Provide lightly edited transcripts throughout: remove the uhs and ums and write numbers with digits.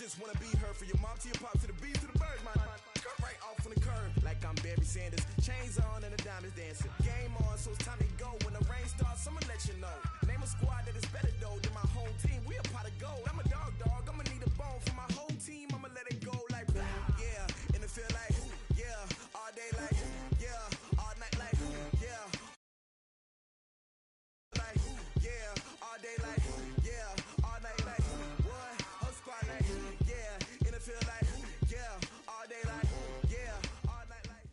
just wanna be heard from your mom to your pop to the beat to the bird, man. Cut right off on the curb, like I'm Barry Sanders. Chains on and the diamonds dancing. Game on, so it's time to go. When the rain starts, I'ma let you know. Name a squad that is better though than my whole team. We a pot of gold. I'm a dog. I'ma need a bone for my whole team. I'ma let it go like yeah, and it feel like yeah, all day like yeah, all night like yeah, like yeah, all day like yeah, all night like what? Whole squad like yeah, and it feel like yeah, all day like yeah, all night like.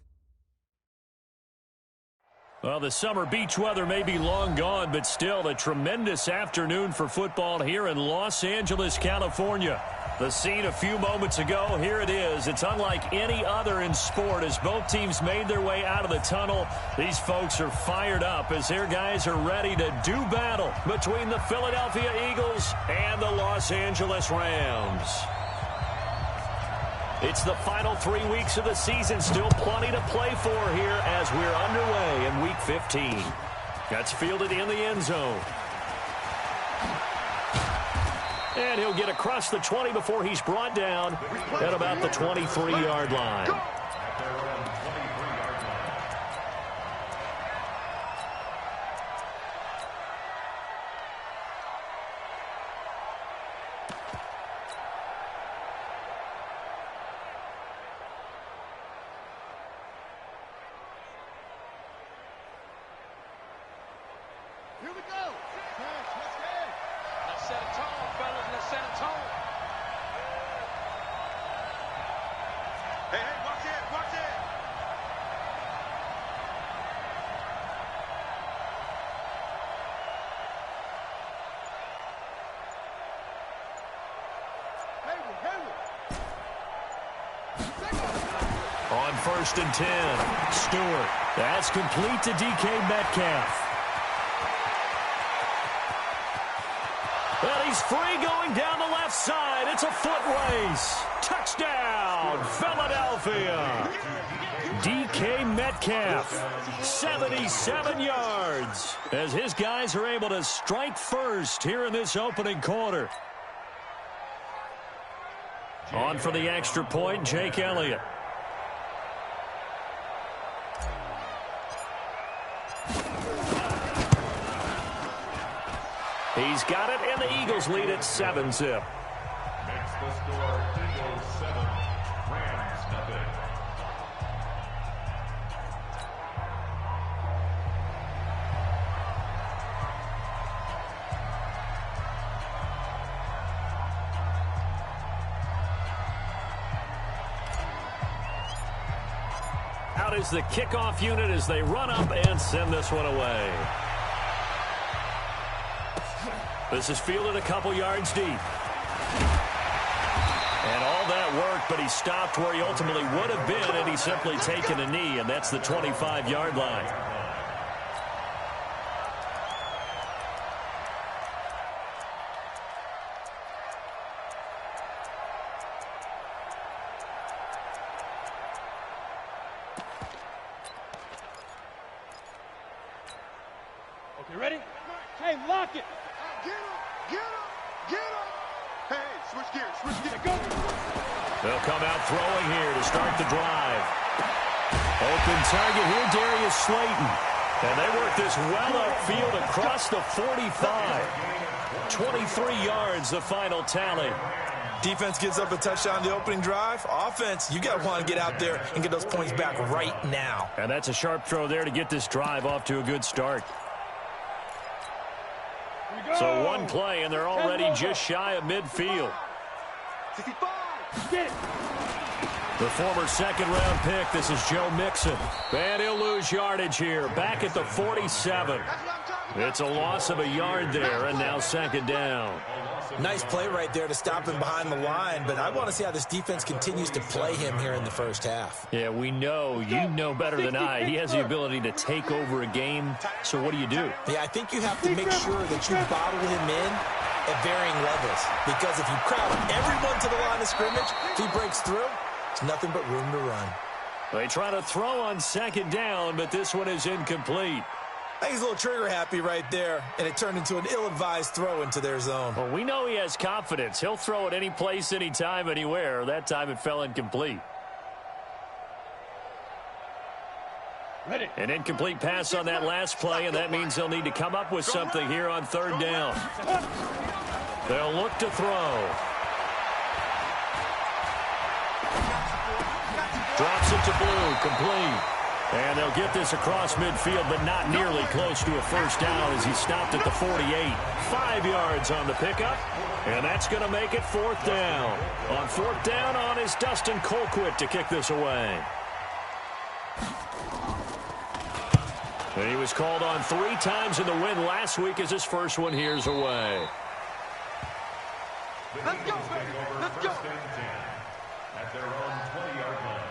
Well, the summer beach weather may be long gone, but still a tremendous afternoon for football here in Los Angeles, California. The scene a few moments ago, here it is. It's unlike any other in sport as both teams made their way out of the tunnel. These folks are fired up as their guys are ready to do battle between the Philadelphia Eagles and the Los Angeles Rams. It's the final 3 weeks of the season. Still plenty to play for here as we're underway in Week 15. That's fielded in the end zone. And he'll get across the 20 before he's brought down at about the 23-yard line. Here we go. Let's set a tone, fellas. Let's set a tone. Hey, watch it, watch it. On 1st and 10, Stewart. That's complete to DK Metcalf. And he's free going down the left side. It's a foot race. Touchdown, Philadelphia. DK Metcalf, 77 yards, as his guys are able to strike first here in this opening quarter. On for the extra point, Jake Elliott. He's got it, and the Eagles lead at 7-zip. Makes the score Eagles 7, Rams nothing. Out is the kickoff unit as they run up and send this one away. This is fielded a couple yards deep. And all that work, but he stopped where he ultimately would have been, and he's simply taken a knee, and that's the 25-yard line. Okay, ready? Hey, lock it. Get him. Hey, switch gears, go. They'll come out throwing here to start the drive. Open target here, Darius Slayton. And they work this well upfield across the 45. 23 yards, the final tally. Defense gives up a touchdown the opening drive. Offense, you got to want to get out there and get those points back right now. And that's a sharp throw there to get this drive off to a good start. So one play, and they're already just shy of midfield. 65. Get it. The former second-round pick, this is Joe Mixon. And he'll lose yardage here, back at the 47. It's a loss of a yard there, and now second down. Nice play right there to stop him behind the line, but I want to see how this defense continues to play him here in the first half. Yeah, we know. You know better than I. He has the ability to take over a game, so what do you do? Yeah, I think you have to make sure that you bottle him in at varying levels, because if you crowd everyone to the line of scrimmage, if he breaks through, it's nothing but room to run. They try to throw on second down, but this one is incomplete. I think he's a little trigger happy right there, and it turned into an ill-advised throw into their zone. Well, we know he has confidence. He'll throw it any place, anytime, anywhere. That time it fell incomplete. Ready. An incomplete pass on that last play, and that means they'll need to come up with something here on third down. They'll look to throw. Drops it to Blue, complete. And they'll get this across midfield, but not nearly close to a first down as he stopped at the 48. 5 yards on the pickup, and that's going to make it fourth down. On fourth down on is Dustin Colquitt to kick this away. And he was called on 3 times in the win last week as his first one here's away. Let's go, baby. Let's go. At their own 20-yard line.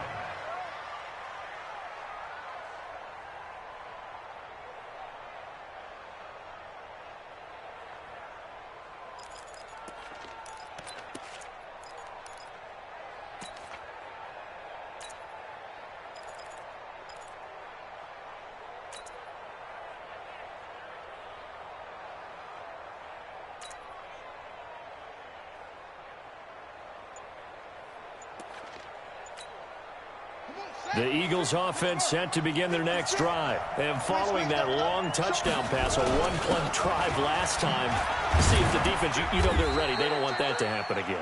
The Eagles offense set to begin their next drive. And following that long touchdown pass, a one-play drive last time, see if the defense, you know they're ready. They don't want that to happen again.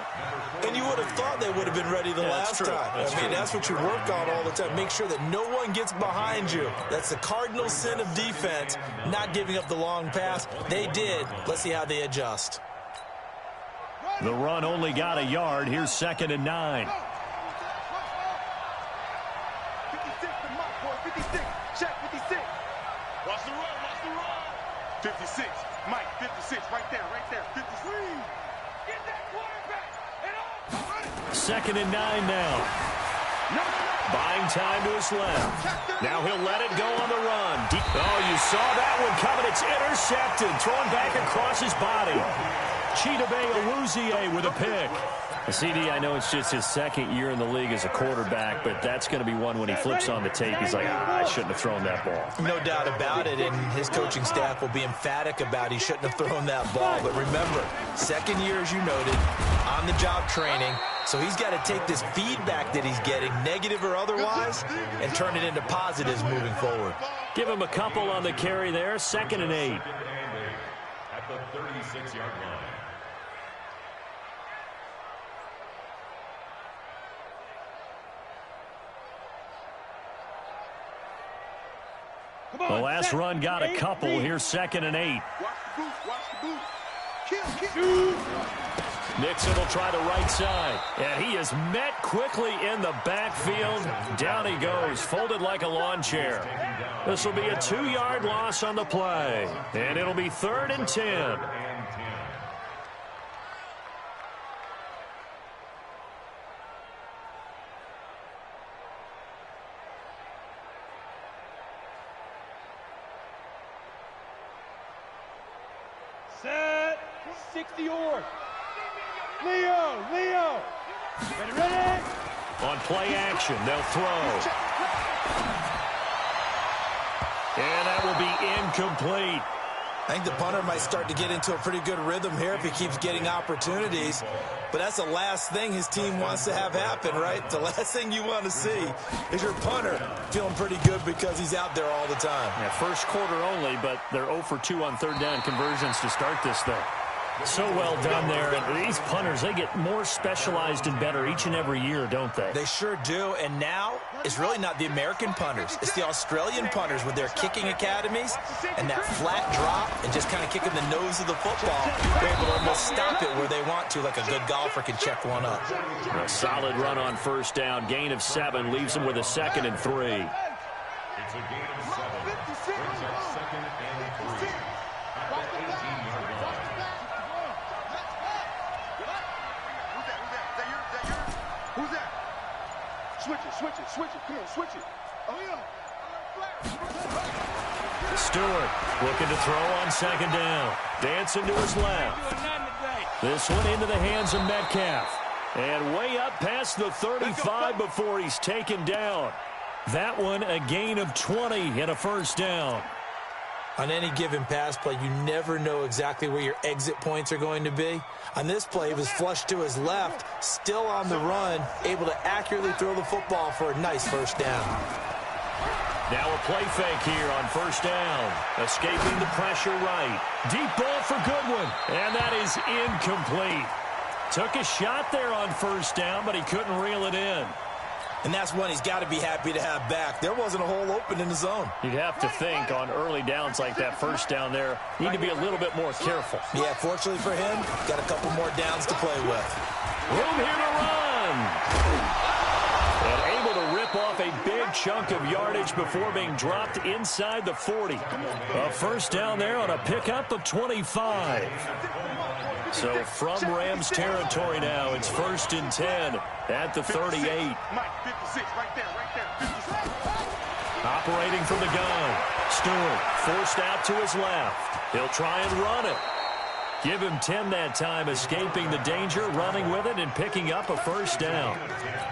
And you would have thought they would have been ready the last time. I mean, that's what you work on all the time. Make sure that no one gets behind you. That's the cardinal sin of defense, not giving up the long pass. They did. Let's see how they adjust. The run only got a yard. Here's 2nd and 9. 56, check 56. Watch the run, watch the run. 56, Mike, 56, right there, 53. Get that quarterback. And 2nd and 9 now. Buying time to his left. Now he'll let it go on the run. Oh, you saw that one coming. It's intercepted. Thrown back across his body. Chidobe Awuzie with a pick. CD, I know it's just his 2nd year in the league as a quarterback, but that's going to be one when he flips on the tape. He's like, I shouldn't have thrown that ball. No doubt about it, and his coaching staff will be emphatic about he shouldn't have thrown that ball. But remember, 2nd year, as you noted, on-the-job training, so he's got to take this feedback that he's getting, negative or otherwise, and turn it into positives moving forward. Give him a couple on the carry there, 2nd and 8. At the 36-yard line. The last run got a couple. Here's 2nd and 8. watch the boot, watch the boot. Kill. Nixon will try the right side. And he is met quickly in the backfield. Down he goes, folded like a lawn chair. This will be a 2-yard loss on the play. And it'll be 3rd and 10. Set. 60-yard. Leo. Ready? On play action, they'll throw. And that will be incomplete. I think the punter might start to get into a pretty good rhythm here if he keeps getting opportunities. But that's the last thing his team wants to have happen, right? The last thing you want to see is your punter feeling pretty good because he's out there all the time. Yeah, first quarter only, but they're 0 for 2 on third down conversions to start this thing. So well done there. And these punters, they get more specialized and better each and every year, don't they? They sure do. And now it's really not the American punters. It's the Australian punters with their kicking academies and that flat drop and just kind of kicking the nose of the football. They're able to almost stop it where they want to, like a good golfer can check one up. A solid run on first down. Gain of 7 leaves them with a 2nd and 3. It's a gain of 7. Brings up 2nd and 3. At the 18-yard line. Who's that? Switch it. Come on, switch it. Oh, yeah. Stewart looking to throw on 2nd down. Dancing to his left. This one into the hands of Metcalf. And way up past the 35 before he's taken down. That one a gain of 20 and a first down. On any given pass play, you never know exactly where your exit points are going to be. On this play, he was flushed to his left, still on the run, able to accurately throw the football for a nice first down. Now a play fake here on first down. Escaping the pressure right. Deep ball for Goodwin. And that is incomplete. Took a shot there on first down, but he couldn't reel it in. And that's one he's got to be happy to have back. There wasn't a hole open in the zone. You'd have to think on early downs like that first down there, you need to be a little bit more careful. Yeah, fortunately for him, got a couple more downs to play with. Room here to run. And able to rip off a big chunk of yardage before being dropped inside the 40. A first down there on a pickup of 25. So from Rams territory now, it's 1st and 10 at the 38. Mike, 56, right there, 56. Operating from the gun. Stewart forced out to his left. He'll try and run it. Give him 10 that time, escaping the danger, running with it, and picking up a first down.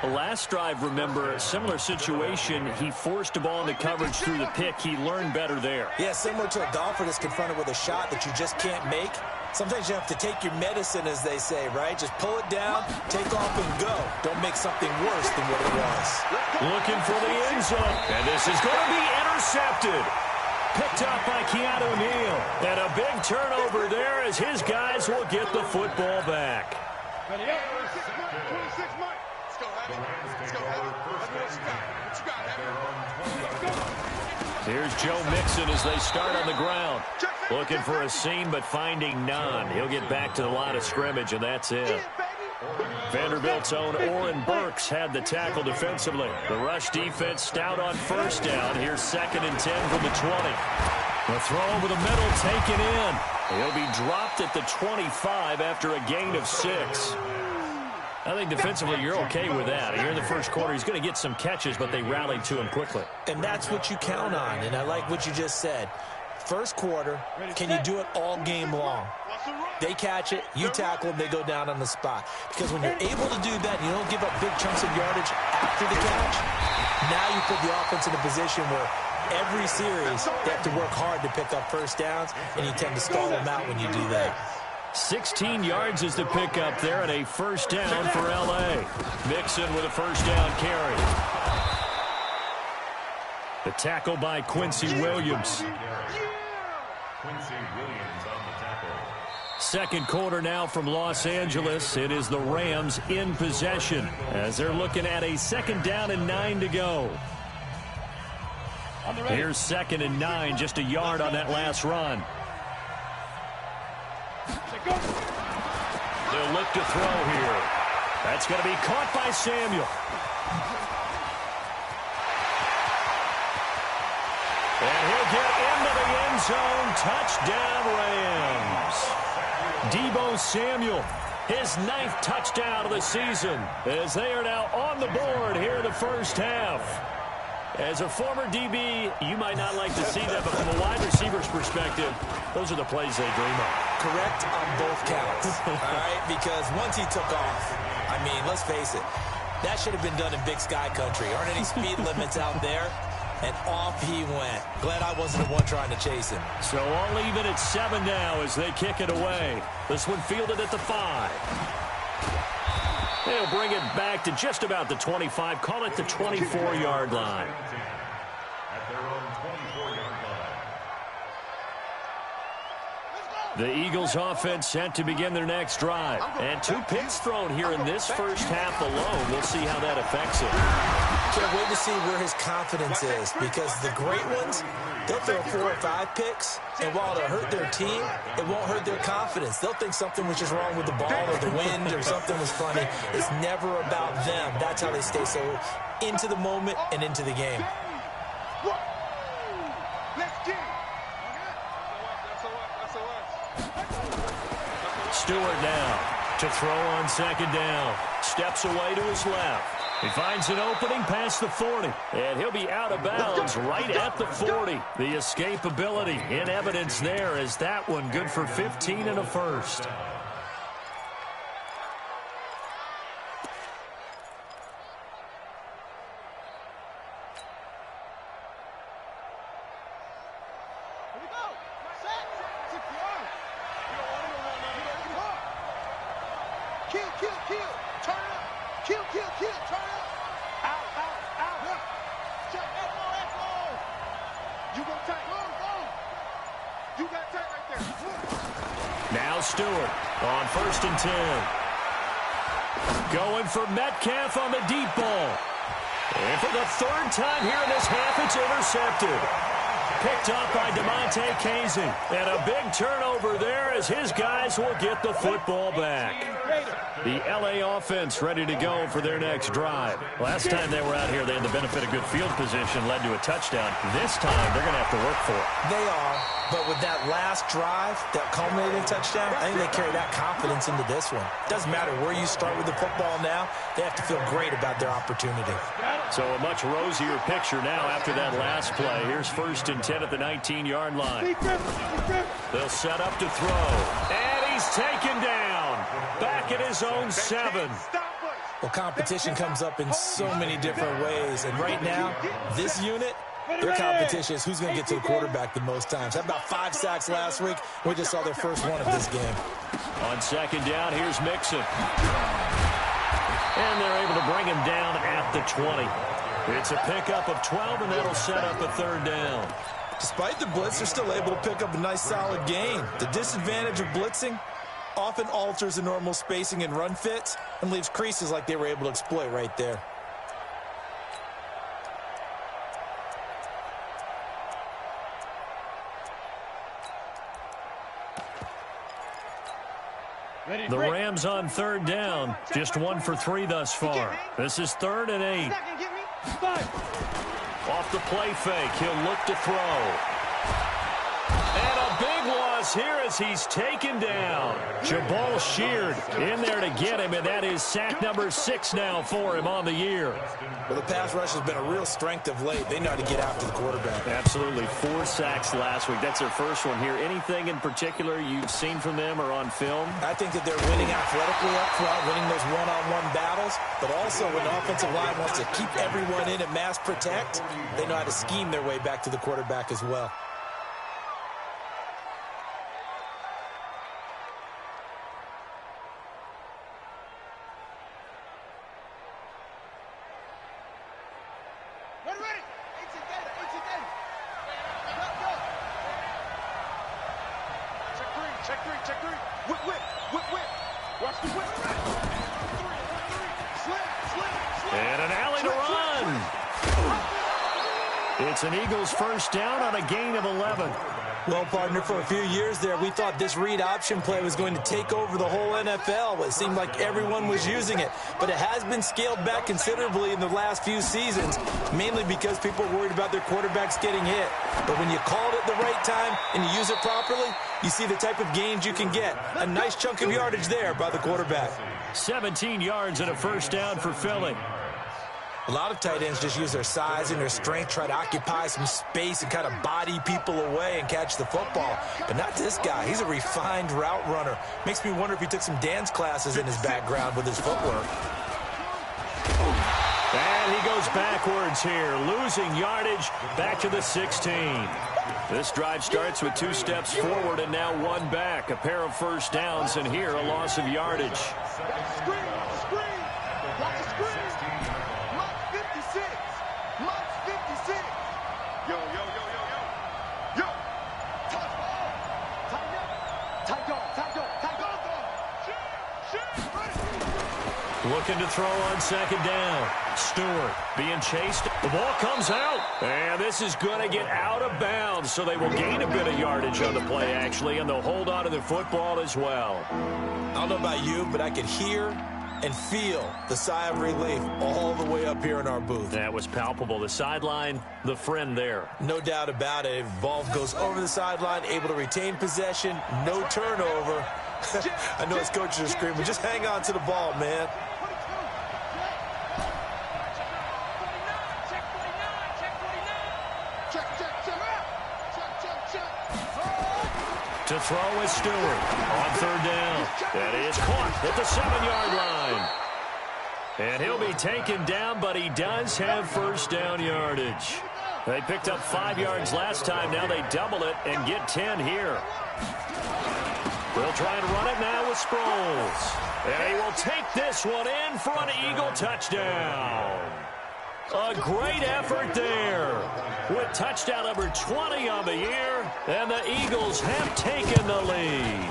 The last drive, remember, a similar situation. He forced a ball into coverage through the pick. He learned better there. Yeah, similar to a golfer that's confronted with a shot that you just can't make. Sometimes you have to take your medicine, as they say, right? Just pull it down, take off, and go. Don't make something worse than what it was. Looking for the end zone. And this is going to be intercepted. Picked up by Keanu Neal. And a big turnover there as his guys will get the football back. Ready up. 26, Mike. Let's go, Happy. Let's go, Happy. What you got, Happy? Here's Joe Mixon as they start on the ground. Looking for a seam, but finding none. He'll get back to the line of scrimmage, and that's it. Vanderbilt's own Oren Burks had the tackle defensively. The rush defense stout on first down. Here's 2nd and 10 from the 20. The throw over the middle taken in. He'll be dropped at the 25 after a gain of 6. I think defensively you're okay with that. Here in the first quarter, he's going to get some catches, but they rallied to him quickly. And that's what you count on, and I like what you just said. First quarter, can you do it all game long? They catch it, you tackle them, they go down on the spot. Because when you're able to do that, and you don't give up big chunks of yardage after the catch, now you put the offense in a position where every series they have to work hard to pick up first downs, and you tend to stall them out when you do that. 16 yards is the pickup there, and a first down for L.A. Mixon with a first down carry. The tackle by Quincy Williams. Quincy Williams on the tackle. Second quarter now from Los Angeles. It is the Rams in possession as they're looking at a 2nd down and 9 to go. Here's 2nd and 9, just a yard on that last run. They'll look to throw here. That's going to be caught by Samuel. And he'll get into the end zone. Touchdown, Rams. Deebo Samuel, his 9th touchdown of the season, as they are now on the board here in the first half. As a former DB, you might not like to see that, but from a wide receiver's perspective, those are the plays they dream of. Correct on both counts, all right? Because once he took off, I mean, let's face it, that should have been done in Big Sky Country. Aren't any speed limits out there? And off he went. Glad I wasn't the one trying to chase him. So all even at 7 now as they kick it away. This one fielded at the 5. They'll bring it back to just about the 25. Call it the 24-yard line. At their own 24-yard line. The Eagles offense set to begin their next drive. And 2 picks thrown here in this first half alone. We'll see how that affects it. Can't wait to see where his confidence is, because the great ones, they'll throw 4 or 5 picks, and while it'll hurt their team, it won't hurt their confidence. They'll think something was just wrong with the ball or the wind or something was funny. It's never about them. That's how they stay so into the moment and into the game. Stewart now to throw on 2nd down. Steps away to his left. He finds an opening past the 40, and he'll be out of bounds right at the 40. The escapability in evidence there as that one good for 15 and a first. Kill. Turn up. Kill. Turn up. Out. Check. Echo. You go tight. You got tight right there. Now Stewart on 1st and 10. Going for Metcalf on the deep ball. And for the 3rd time here in this half, it's intercepted. Picked up by DeMonte Casey. And a big turnover there as his guys will get the football back. The LA offense ready to go for their next drive. Last time they were out here, they had the benefit of good field position, led to a touchdown. This time, they're going to have to work for it. They are, but with that last drive, that culminating touchdown, I think they carry that confidence into this one. Doesn't matter where you start with the football now, they have to feel great about their opportunity. So a much rosier picture now after that last play. Here's 1st and 10 at the 19-yard line. They'll set up to throw. And he's taken down. Back at his own 7. Well, competition comes up in so many different ways. And right now, this unit, their competition is who's going to get to the quarterback the most times. Had about 5 sacks last week. We just saw their first one of this game. On 2nd down, here's Mixon. And they're able to bring him down at the 20. It's a pickup of 12, and that'll set up a 3rd down. Despite the blitz, they're still able to pick up a nice, solid gain. The disadvantage of blitzing often alters the normal spacing and run fits and leaves creases like they were able to exploit right there. The Rams on 3rd down. Just 1 for 3 thus far. This is 3rd and 8. Off the play fake, he'll look to throw. And a big loss here as he's taken down. Jabal Sheard in there to get him, and that is sack number 6 now for him on the year. Well, the pass rush has been a real strength of late. They know how to get after the quarterback. Absolutely. 4 sacks last week. That's their first one here. Anything in particular you've seen from them or on film? I think that they're winning athletically up front, winning those one-on-one battles, but also when the offensive line wants to keep everyone in and mass protect, they know how to scheme their way back to the quarterback as well. Check three. Whip. Watch the whip. Slip. And an alley to run. It's an Eagles 1st down on a gain of 11. Well, partner, for a few years there, we thought this read option play was going to take over the whole NFL. It seemed like everyone was using it. But it has been scaled back considerably in the last few seasons, mainly because people are worried about their quarterbacks getting hit. But when you call it at the right time and you use it properly, you see the type of gains you can get. A nice chunk of yardage there by the quarterback. 17 yards and a 1st down for Philly. A lot of tight ends just use their size and their strength, try to occupy some space and kind of body people away and catch the football. But not this guy. He's a refined route runner. Makes me wonder if he took some dance classes in his background with his footwork. And he goes backwards here, losing yardage back to the 16. This drive starts with 2 steps forward and now 1 back. A pair of 1st downs, and here a loss of yardage. Screen. Watch the screen. Mark 56. Yo. Touch ball. Tight go. Looking to throw on 2nd down. Stewart being chased. The ball comes out. And this is going to get out of bounds, so they will gain a bit of yardage on the play, actually, and they'll hold on to the football as well. I don't know about you, but I could hear and feel the sigh of relief all the way up here in our booth. That was palpable. The sideline, the friend there. No doubt about it. Ball goes over the sideline, able to retain possession, no turnover. I know his coaches are screaming, just hang on to the ball, man. To throw is Stewart on 3rd down. That is caught at the 7-yard line. And he'll be taken down, but he does have 1st down yardage. They picked up 5 yards last time. Now they double it and get 10 here. They'll try and run it now with Sproles. And he will take this one in for an Eagle touchdown. A great effort there with touchdown number 20 on the year, and the Eagles have taken the lead.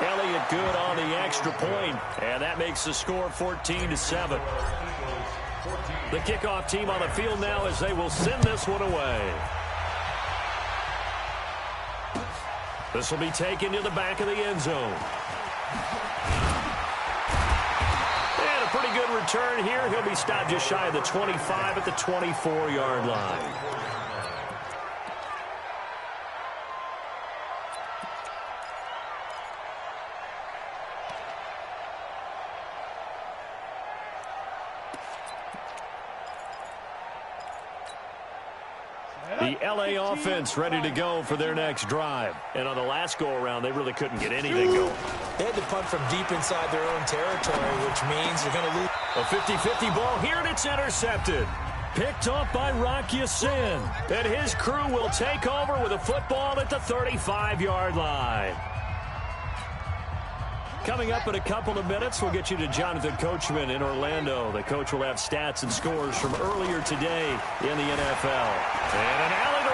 Elliott good on the extra point, and that makes the score 14-7. The kickoff team on the field now as they will send this one away. This will be taken to the back of the end zone. And a pretty good return here. He'll be stopped just shy of the 25 at the 24-yard line. The L.A. offense ready to go for their next drive. And on the last go-around, they really couldn't get anything going. They had to punt from deep inside their own territory, which means they're going to lose. A 50-50 ball here, and it's intercepted. Picked off by Rock Ya-Sin. And his crew will take over with a football at the 35-yard line. Coming up in a couple of minutes, we'll get you to Jonathan Coachman in Orlando. The coach will have stats and scores from earlier today in the NFL. And an alley to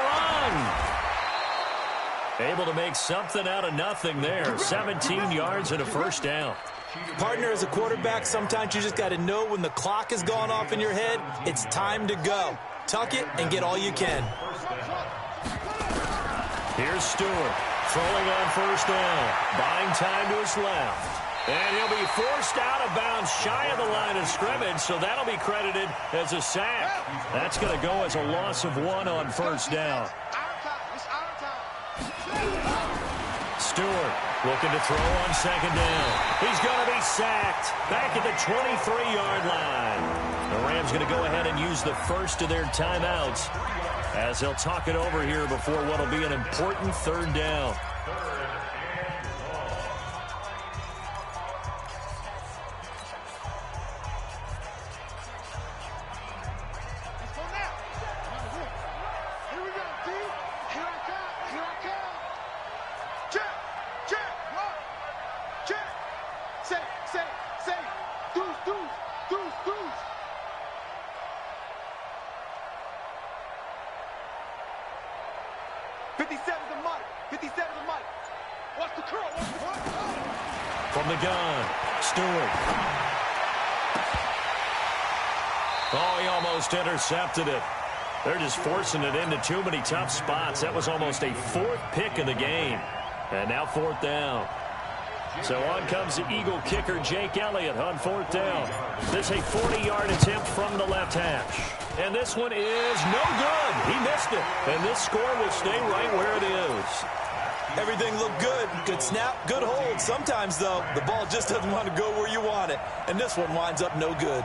run. Able to make something out of nothing there. 17 yards and a first down. Partner, as a quarterback, sometimes you just got to know when the clock has gone off in your head, it's time to go. Tuck it and get all you can. Here's Stewart. Throwing on first down. Buying time to his left. And he'll be forced out of bounds shy of the line of scrimmage, so that'll be credited as a sack. That's going to go as a loss of 1 on first down. Stewart looking to throw on second down. He's going to be sacked back at the 23-yard line. The Rams going to go ahead and use the first of their timeouts as they'll talk it over here before what will be an important third down. From the gun, Stewart. Oh, he almost intercepted it. They're just forcing it into too many tough spots. That was almost a 4th pick of the game. And now 4th down. So on comes the Eagle kicker, Jake Elliott, on 4th down. This is a 40-yard attempt from the left hash. And this one is no good. He missed it. And this score will stay right where it is. Everything looked good. Good snap, good hold. Sometimes, though, the ball just doesn't want to go where you want it. And this one winds up no good.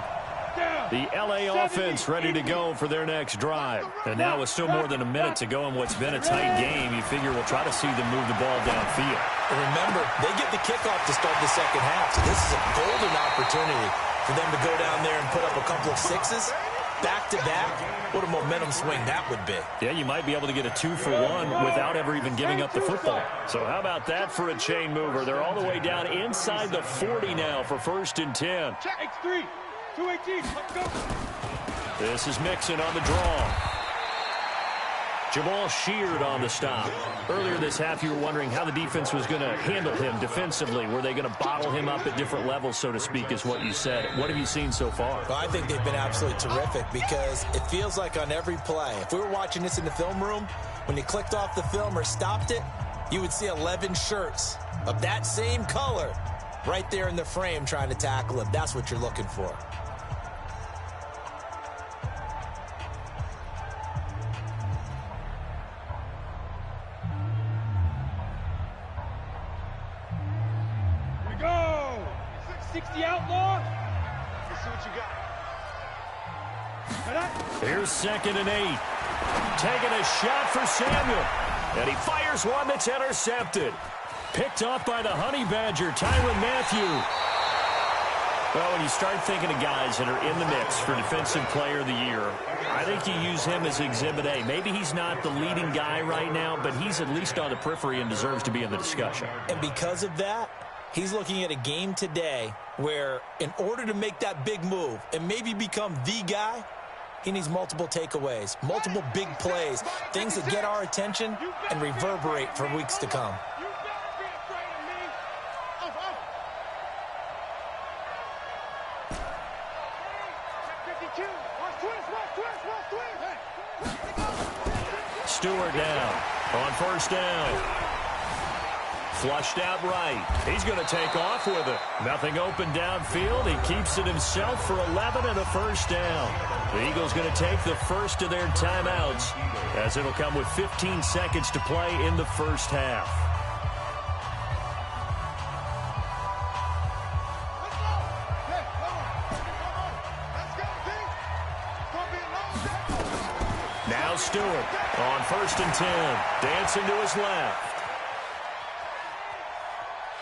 The L.A. offense ready to go for their next drive. And now with still more than a minute to go in what's been a tight game, you figure we'll try to see them move the ball downfield. And remember, they get the kickoff to start the second half. So this is a golden opportunity for them to go down there and put up a couple of sixes. Back-to-back, what a momentum swing that would be. Yeah, you might be able to get a 2-for-1 without ever even giving up the football. So how about that for a chain mover? They're all the way down inside the 40 now for 1st and 10. X3, 218, let's go. This is Mixon on the draw. Jamal Sheard on the stop. Earlier this half, you were wondering how the defense was going to handle him defensively. Were they going to bottle him up at different levels, so to speak, is what you said. What have you seen so far? Well, I think they've been absolutely terrific because it feels like on every play, if we were watching this in the film room, when you clicked off the film or stopped it, you would see 11 shirts of that same color right there in the frame trying to tackle him. That's what you're looking for. Here's 2nd and 8. Taking a shot for Samuel. And he fires one that's intercepted. Picked off by the Honey Badger, Tyrann Mathieu. Well, when you start thinking of guys that are in the mix for Defensive Player of the Year, I think you use him as Exhibit A. Maybe he's not the leading guy right now, but he's at least on the periphery and deserves to be in the discussion. And because of that, He's looking at a game today where in order to make that big move and maybe become the guy, he needs multiple takeaways, multiple big plays, things that get our attention and reverberate for weeks to come. Stewart down on first down. Flushed out right. He's going to take off with it. Nothing open downfield. He keeps it himself for 11 and a first down. The Eagles going to take the first of their timeouts as it'll come with 15 seconds to play in the first half. Now Stewart on first and 10. Dancing to his left.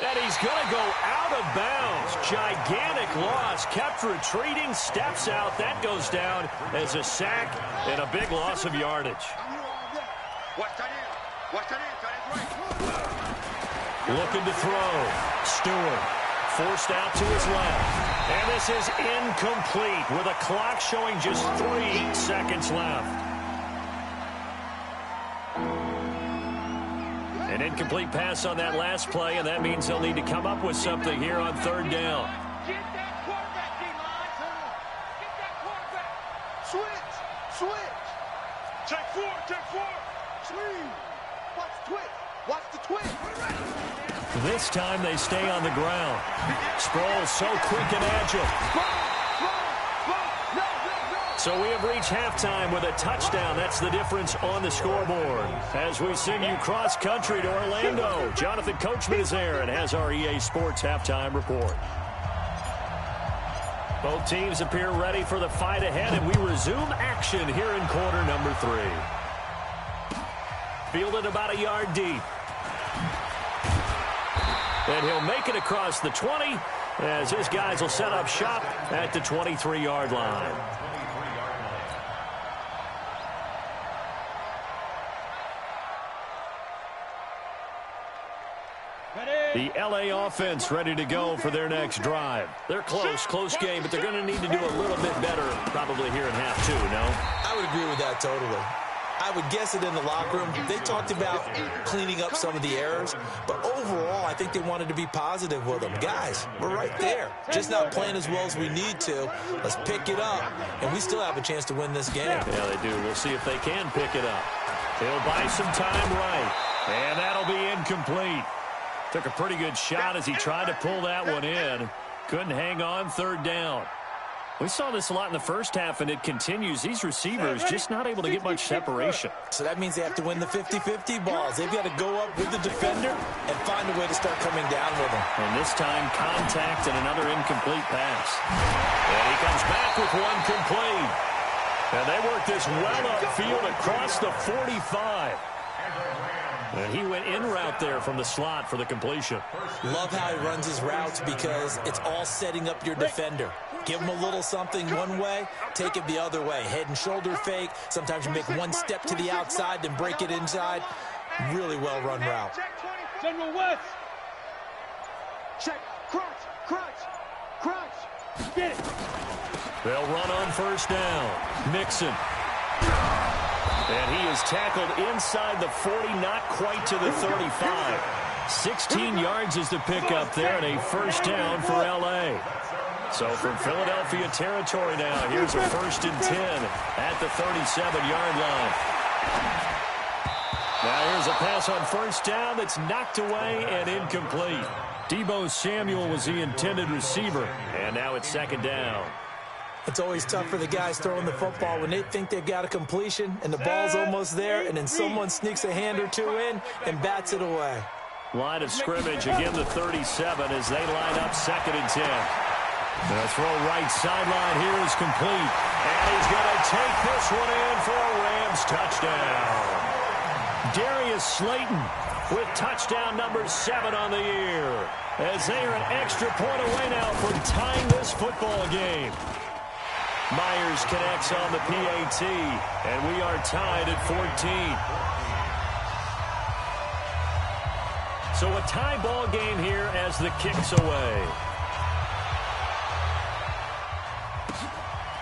And he's going to go out of bounds. Gigantic loss. Kept retreating. Steps out. That goes down as a sack and a big loss of yardage. Looking to throw. Stewart forced out to his left. And this is incomplete with a clock showing just 3 seconds left. An incomplete pass on that last play, and that means they'll need to come up with something here on third down. Get that quarterback, D-line. Get that quarterback. Switch. Check four. Swing. Watch the twitch. This time they stay on the ground. Sproles so quick and agile. So we have reached halftime with a touchdown. That's the difference on the scoreboard. As we send you cross-country to Orlando, Jonathan Coachman is there and has our EA Sports halftime report. Both teams appear ready for the fight ahead, and we resume action here in quarter number 3. Fielded about a yard deep. And he'll make it across the 20 as his guys will set up shop at the 23-yard line. The LA offense ready to go for their next drive. They're close game, but they're going to need to do a little bit better probably here in half 2, no? I would agree with that totally. I would guess it in the locker room. They talked about cleaning up some of the errors, but overall, I think they wanted to be positive with them. Guys, we're right there. Just not playing as well as we need to. Let's pick it up, and we still have a chance to win this game. Yeah, they do. We'll see if they can pick it up. He'll buy some time right, and that'll be incomplete. Took a pretty good shot as he tried to pull that one in. Couldn't hang on third down. We saw this a lot in the first half, and it continues. These receivers just not able to get much separation. So that means they have to win the 50-50 balls. They've got to go up with the defender and find a way to start coming down with them. And this time, contact and another incomplete pass. And he comes back with one complete. And they work this well upfield across the 45. And he went in route there from the slot for the completion. Love how he runs his routes because it's all setting up your defender. Give him a little something one way, take it the other way. Head and shoulder fake. Sometimes you make one step to the outside, then break it inside. Really well-run route. General West. Check. Crunch. Get it. They'll run on first down. Mixon. And he is tackled inside the 40, not quite to the 35. 16 yards is the pickup there, and a first down for L.A. So from Philadelphia territory now, here's a first and 10 at the 37-yard line. Now here's a pass on first down that's knocked away and incomplete. Deebo Samuel was the intended receiver, and now it's second down. It's always tough for the guys throwing the football when they think they've got a completion and the ball's almost there, and then someone sneaks a hand or two in and bats it away. Line of scrimmage, again the 37 as they line up second and 10. The throw right sideline here is complete. And he's going to take this one in for a Rams touchdown. Darius Slayton with touchdown number 7 on the year. As they are an extra point away now from tying this football game. Myers connects on the PAT, and we are tied at 14. So a tie ball game here as the kick's away.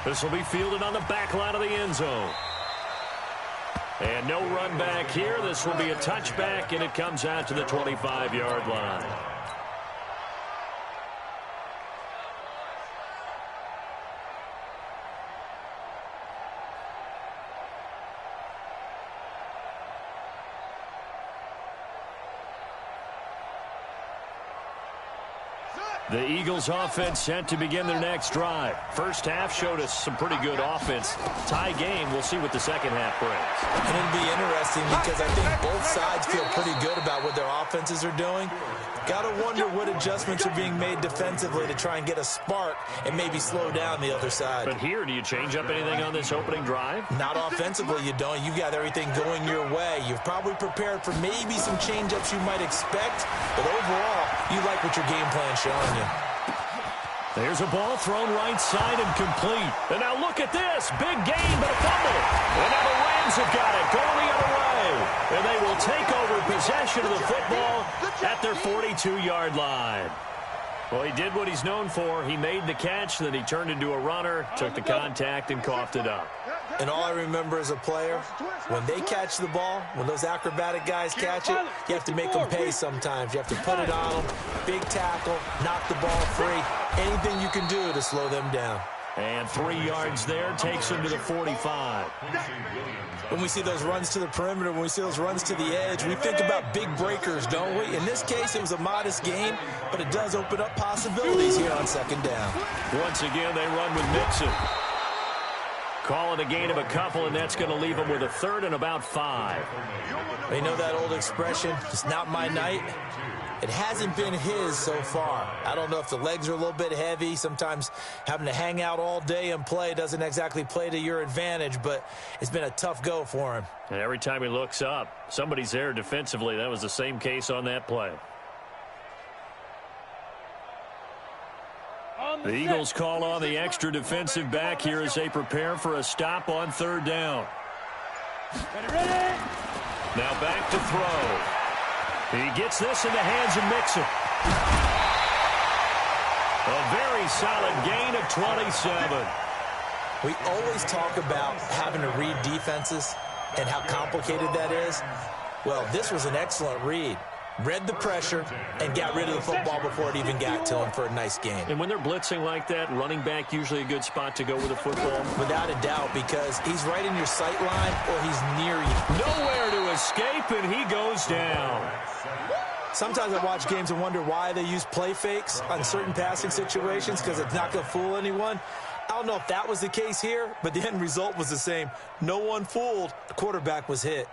This will be fielded on the back line of the end zone. And no run back here. This will be a touchback, and it comes out to the 25-yard line. The Eagles offense set to begin their next drive. First half showed us some pretty good offense. Tie game, we'll see what the second half brings. And it'll be interesting because I think both sides feel pretty good about what their offenses are doing. Got to wonder what adjustments are being made defensively to try and get a spark and maybe slow down the other side. But here, do you change up anything on this opening drive? Not offensively, you don't. You got everything going your way. You've probably prepared for maybe some change-ups you might expect, but overall, you like what your game plan's showing you. There's a ball thrown right side and complete. And now look at this. Big gain, but a fumble. And now the Rams have got it going the other way. And they will take over possession of the football at their 42-yard line. Well, he did what he's known for. He made the catch, then he turned into a runner, took the contact, and coughed it up. And all I remember as a player, when they catch the ball, when those acrobatic guys catch it, you have to make them pay sometimes. You have to put it on them, big tackle, knock the ball free, anything you can do to slow them down. And 3 yards there takes him to the 45. When we see those runs to the perimeter, when we see those runs to the edge, we think about big breakers, don't we? In this case, it was a modest gain, but it does open up possibilities here on second down. Once again, they run with Mixon. Call it a gain of a couple, and that's going to leave him with a third and about 5. You know that old expression, it's not my night? It hasn't been his so far. I don't know if the legs are a little bit heavy. Sometimes having to hang out all day and play doesn't exactly play to your advantage, but it's been a tough go for him. And every time he looks up, somebody's there defensively. That was the same case on that play. The Eagles call on the extra defensive back here as they prepare for a stop on third down. Now back to throw. He gets this in the hands of Mixon. A very solid gain of 27. We always talk about having to read defenses and how complicated that is. Well, this was an excellent read. Read the pressure and got rid of the football before it even got to him for a nice gain. And when they're blitzing like that, running back usually a good spot to go with the football? Without a doubt, because he's right in your sight line or he's near you. Nowhere to escape, and he goes down. Sometimes I watch games and wonder why they use play fakes on certain passing situations because it's not going to fool anyone. I don't know if that was the case here, but the end result was the same. No one fooled. The quarterback was hit.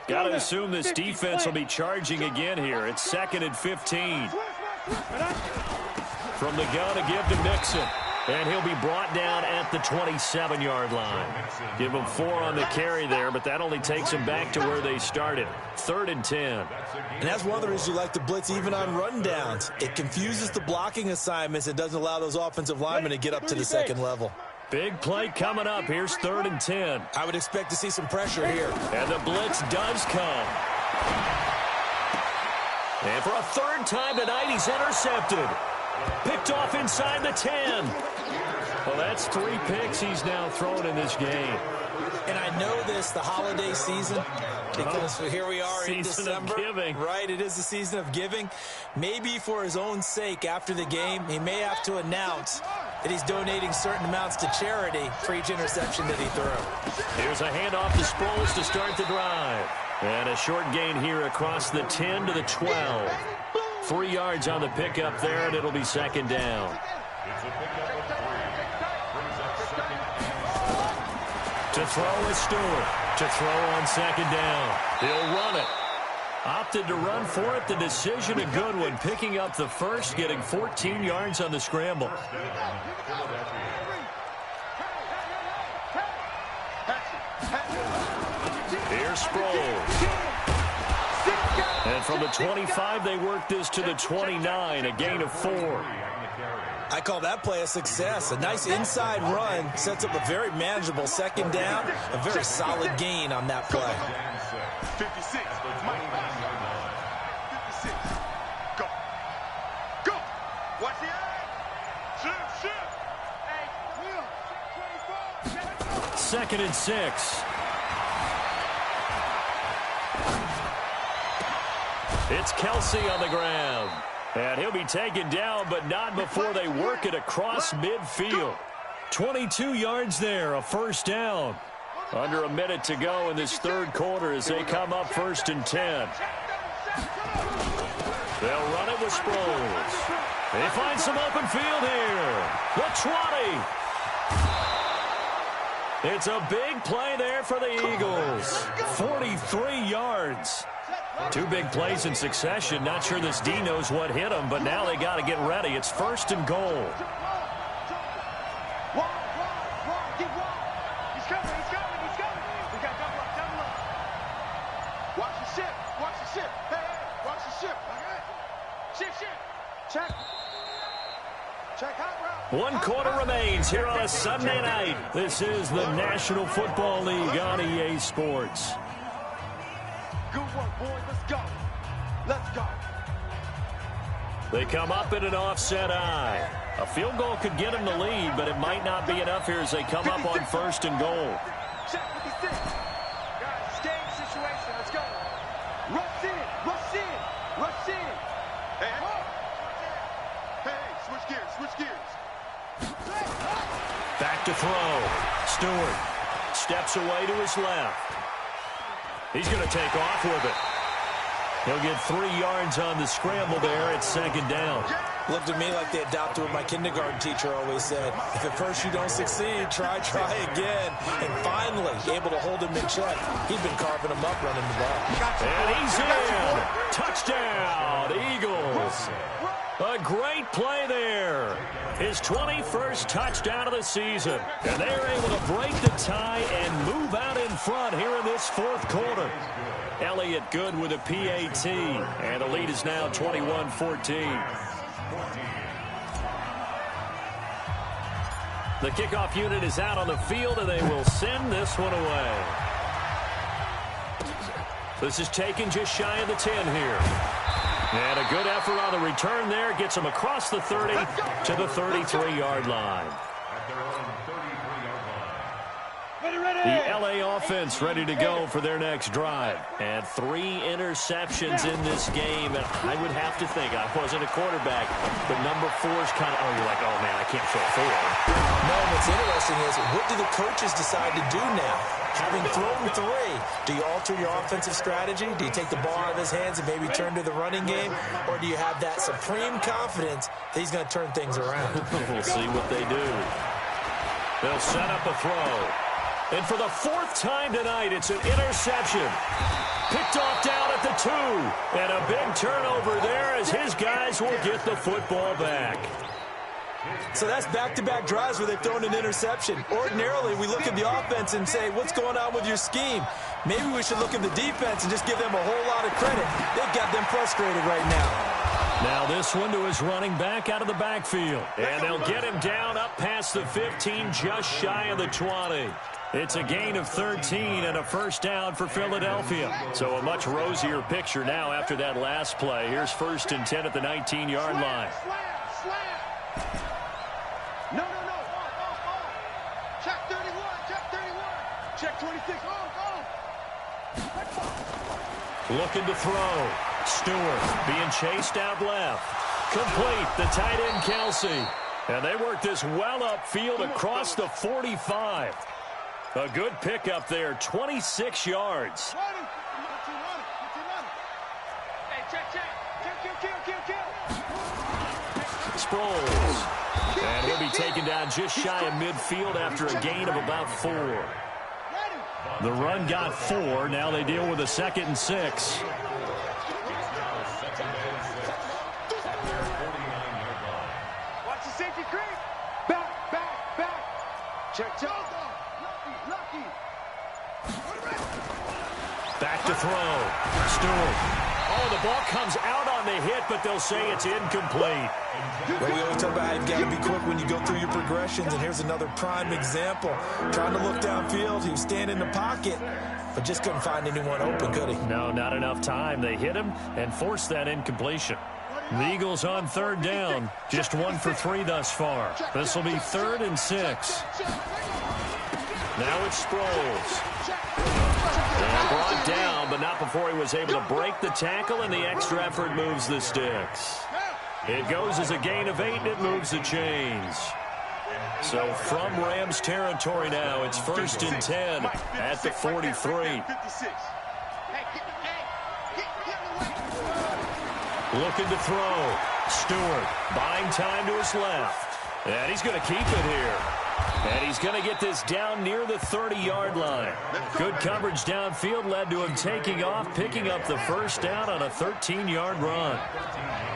Got to assume this defense will be charging again here. It's 2nd and 15. From the gun to give to Mixon. And he'll be brought down at the 27-yard line. Give him 4 on the carry there, but that only takes him back to where they started. 3rd and 10. And that's one of the reasons you like to blitz even on rundowns. It confuses the blocking assignments. It doesn't allow those offensive linemen to get up to the second level. Big play coming up. Here's 3rd and 10. I would expect to see some pressure here. And the blitz does come. And for a 3rd time tonight, he's intercepted. Picked off inside the 10. Well, that's 3 picks he's now thrown in this game. And I know this, the holiday season, because here we are in December. Season of giving. Right, it is the season of giving. Maybe for his own sake after the game, he may have to announce that he's donating certain amounts to charity for each interception that he threw. Here's a handoff to Sproles to start the drive. And a short gain here across the 10 to the 12. 3 yards on the pickup there, and it'll be 2nd down. To throw is Stewart. To throw on 2nd down. He'll run it. Opted to run for it. The decision a good one. Picking up the first, getting 14 yards on the scramble. Here's Sproles. And from the 25, they work this to the 29, a gain of 4. I call that play a success. A nice inside run sets up a very manageable 2nd down, a very solid gain on that play. 56. Mike, 56. Go. Go. Watch the eye. Shoot. Hey, Will. 24. 2nd and 6. It's Kelsey on the ground. And he'll be taken down, but not before they work it across midfield. 22 yards there, a first down. Under a minute to go in this third quarter as they come up 1st and 10. They'll run it with Sproles. They find some open field here. The 20. It's a big play there for the Eagles. 43 yards. 2 big plays in succession. Not sure this D knows what hit him, but now they got to get ready. It's 1st and goal. He's coming. We got double up. Watch the ship. Hey, watch the ship. Ship. Check hot route. 1 quarter remains here on a Sunday night. This is the National Football League on EA Sports. Good work, boys. Let's go. They come up in an offset eye. A field goal could get them the lead, but it might not be enough here as they come up on 1st and goal. Check 56. Guys, stay in the situation. Let's go. Rush in. Hey, switch gears. Back to throw. Stewart steps away to his left. He's going to take off with it. He'll get 3 yards on the scramble there. It's 2nd down. Looked at me like they adopted what my kindergarten teacher always said. If at first you don't succeed, try again. And finally, able to hold him in check. He'd been carving him up running the ball. And he's in. Touchdown, Eagles. A great play there. His 21st touchdown of the season. And they're able to break the tie and move out in front here in this 4th quarter. Elliott good with a PAT. And the lead is now 21-14. The kickoff unit is out on the field, and they will send this one away. This is taken just shy of the 10 here. And a good effort on the return there. Gets them across the 30 to the 33-yard line. The LA offense ready to go for their next drive. And 3 interceptions in this game. And I would have to think, I wasn't a quarterback, but number 4 is kind of, you're like, oh, man, I can't throw 4. No, what's interesting is, what do the coaches decide to do now? Having thrown 3, do you alter your offensive strategy? Do you take the ball out of his hands and maybe turn to the running game? Or do you have that supreme confidence that he's going to turn things around? We'll see what they do. They'll set up a throw. And for the 4th time tonight, it's an interception. Picked off down at the 2. And a big turnover there as his guys will get the football back. So that's back-to-back drives where they've thrown an interception. Ordinarily, we look at the offense and say, what's going on with your scheme? Maybe we should look at the defense and just give them a whole lot of credit. They've got them frustrated right now. Now this one to his running back out of the backfield. And they'll get him down up past the 15, just shy of the 20. It's a gain of 13 and a first down for Philadelphia. So a much rosier picture now after that last play. Here's 1st and 10 at the 19-yard line. No. Check 31. Check 26. Looking to throw. Stewart being chased out left. Complete. The tight end, Kelsey. And they work this well upfield across the 45. A good pickup there, 26 yards. Sproles. And he'll be taken down just shy of midfield after a gain of about 4. The run got 4. Now they deal with a 2nd and 6. Watch the safety creep. Back. Check. Lucky. Back to throw. Stewart. Oh, the ball comes out on the hit, but they'll say it's incomplete. Well, we always talk about how you've got to be quick when you go through your progressions, and here's another prime example. Trying to look downfield, he was standing in the pocket, but just couldn't find anyone open, could he? No, not enough time. They hit him and forced that incompletion. The Eagles on third down, just 1 for 3 thus far. This will be 3rd and 6. Now it's Sproles. And brought down, but not before he was able to break the tackle, and the extra effort moves the sticks. It goes as a gain of 8, and it moves the chains. So from Rams territory now, it's 1st and 10 at the 43. Looking to throw. Stewart buying time to his left. And he's going to keep it here. And he's going to get this down near the 30-yard line. Good coverage downfield led to him taking off, picking up the first down on a 13-yard run.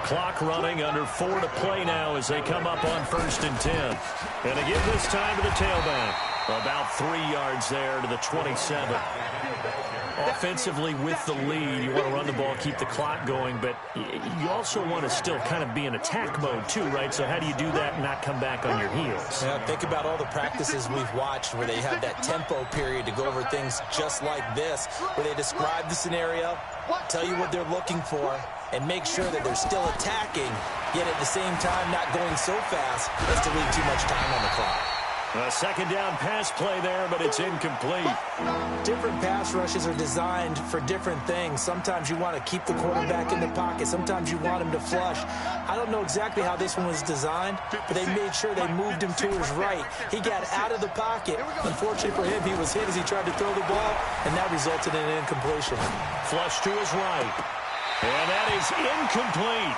Clock running, under 4 to play now as they come up on 1st and 10. And again this time to the tailback. About 3 yards there to the 27. Offensively with the lead, you want to run the ball, keep the clock going, but you also want to still kind of be in attack mode too, right? So how do you do that and not come back on your heels? Yeah, think about all the practices we've watched where they have that tempo period to go over things just like this, where they describe the scenario, tell you what they're looking for, and make sure that they're still attacking, yet at the same time not going so fast as to leave too much time on the clock. A second down pass play there, but it's incomplete. Different pass rushes are designed for different things. Sometimes you want to keep the quarterback in the pocket. Sometimes you want him to flush. I don't know exactly how this one was designed, but they made sure they moved him to his right. He got out of the pocket. Unfortunately for him, he was hit as he tried to throw the ball, and that resulted in an incompletion. Flush to his right. And that is incomplete.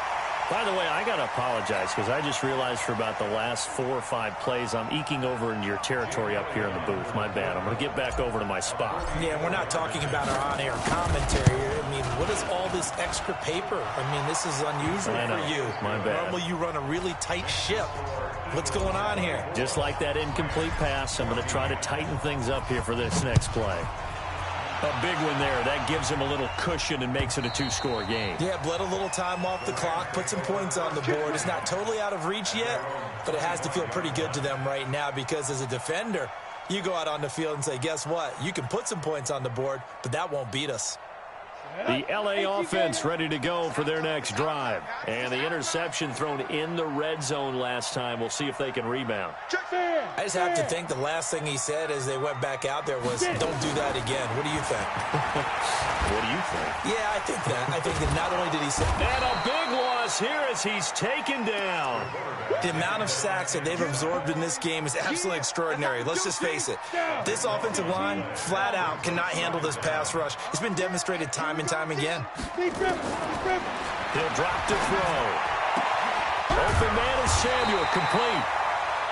By the way, I got to apologize because I just realized for about the last 4 or 5 plays, I'm eking over into your territory up here in the booth. My bad. I'm going to get back over to my spot. Yeah, we're not talking about our on-air commentary here. I mean, what is all this extra paper? I mean, this is unusual for you. My bad. Normally you run a really tight ship. What's going on here? Just like that incomplete pass, I'm going to try to tighten things up here for this next play. A big one there. That gives him a little cushion and makes it a 2-score game. Yeah, bled a little time off the clock, put some points on the board. It's not totally out of reach yet, but it has to feel pretty good to them right now because as a defender, you go out on the field and say, guess what? You can put some points on the board, but that won't beat us. The LA offense ready to go for their next drive. And the interception thrown in the red zone last time. We'll see if they can rebound. I just have to think the last thing he said as they went back out there was, don't do that again. What do you think? What do you think? Yeah, I think that. I think that not only did he say... And a big loss here as he's taken down. The amount of sacks that they've absorbed in this game is absolutely extraordinary. Let's just face it. This offensive line, flat out, cannot handle this pass rush. It's been demonstrated time and time again. He'll drop to throw. Open man is Samuel, complete.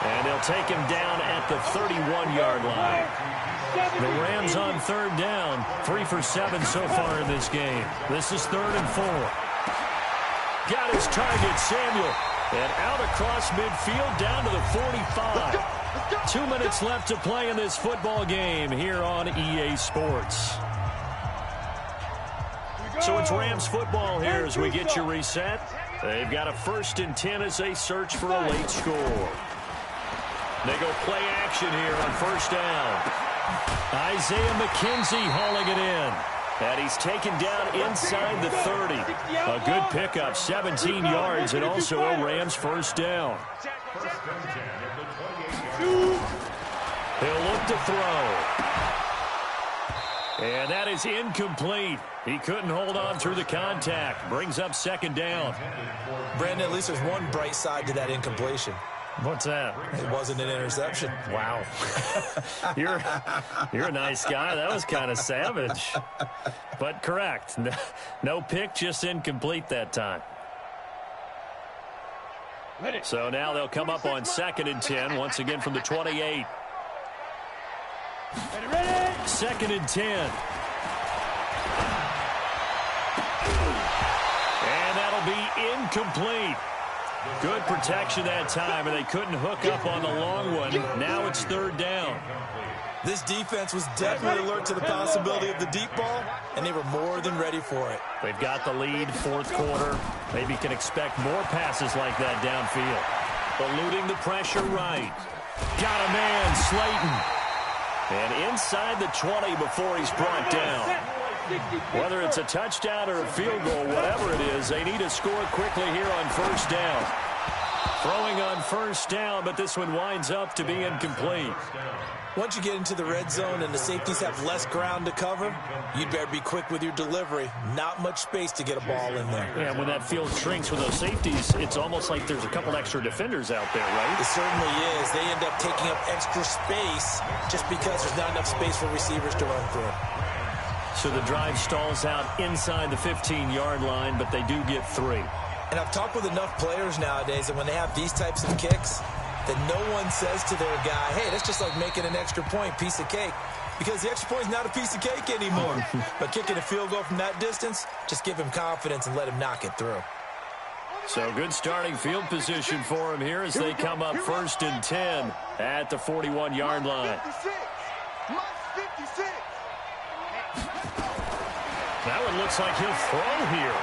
And they'll take him down at the 31-yard line. The Rams on third down, 3 for 7 so far in this game. This is 3rd and 4. Got his target, Samuel. And out across midfield down to the 45. 2 minutes left to play in this football game here on EA Sports. So it's Rams football here as we get you reset. They've got a 1st and 10 as they search for a late score. They go play action here on 1st down. Isaiah McKenzie hauling it in. And he's taken down inside the 30. A good pickup, 17 yards, and also a Rams 1st down. He'll look to throw. And that is incomplete. He couldn't hold on through the contact. Brings up 2nd down. Brandon, at least there's one bright side to that incompletion. What's that? It wasn't an interception. Wow. You're a nice guy. That was kind of savage. But correct. No pick, just incomplete that time. So now they'll come up on 2nd and 10, once again from the 28. 2nd and 10. And that'll be incomplete. Good protection that time, and they couldn't hook up on the long one. Now it's 3rd down. This defense was definitely alert to the possibility of the deep ball, and they were more than ready for it. They've got the lead, 4th quarter. Maybe can expect more passes like that downfield. Eluding the pressure right. Got a man, Slayton. And inside the 20 before he's brought down. Whether it's a touchdown or a field goal, whatever it is, they need to score quickly here on first down. Throwing on first down, but this one winds up to be incomplete. Once you get into the red zone and the safeties have less ground to cover, you'd better be quick with your delivery. Not much space to get a ball in there. Yeah, when that field shrinks with those safeties, it's almost like there's a couple extra defenders out there, right? It certainly is. They end up taking up extra space just because there's not enough space for receivers to run through. So the drive stalls out inside the 15-yard line, but they do get 3. And I've talked with enough players nowadays that when they have these types of kicks, that no one says to their guy, hey, that's just like making an extra point, piece of cake. Because the extra point is not a piece of cake anymore. But kicking a field goal from that distance, just give him confidence and let him knock it through. So good starting field position for him here as they come up 1st and 10 at the 41-yard line. That one looks like he'll throw here.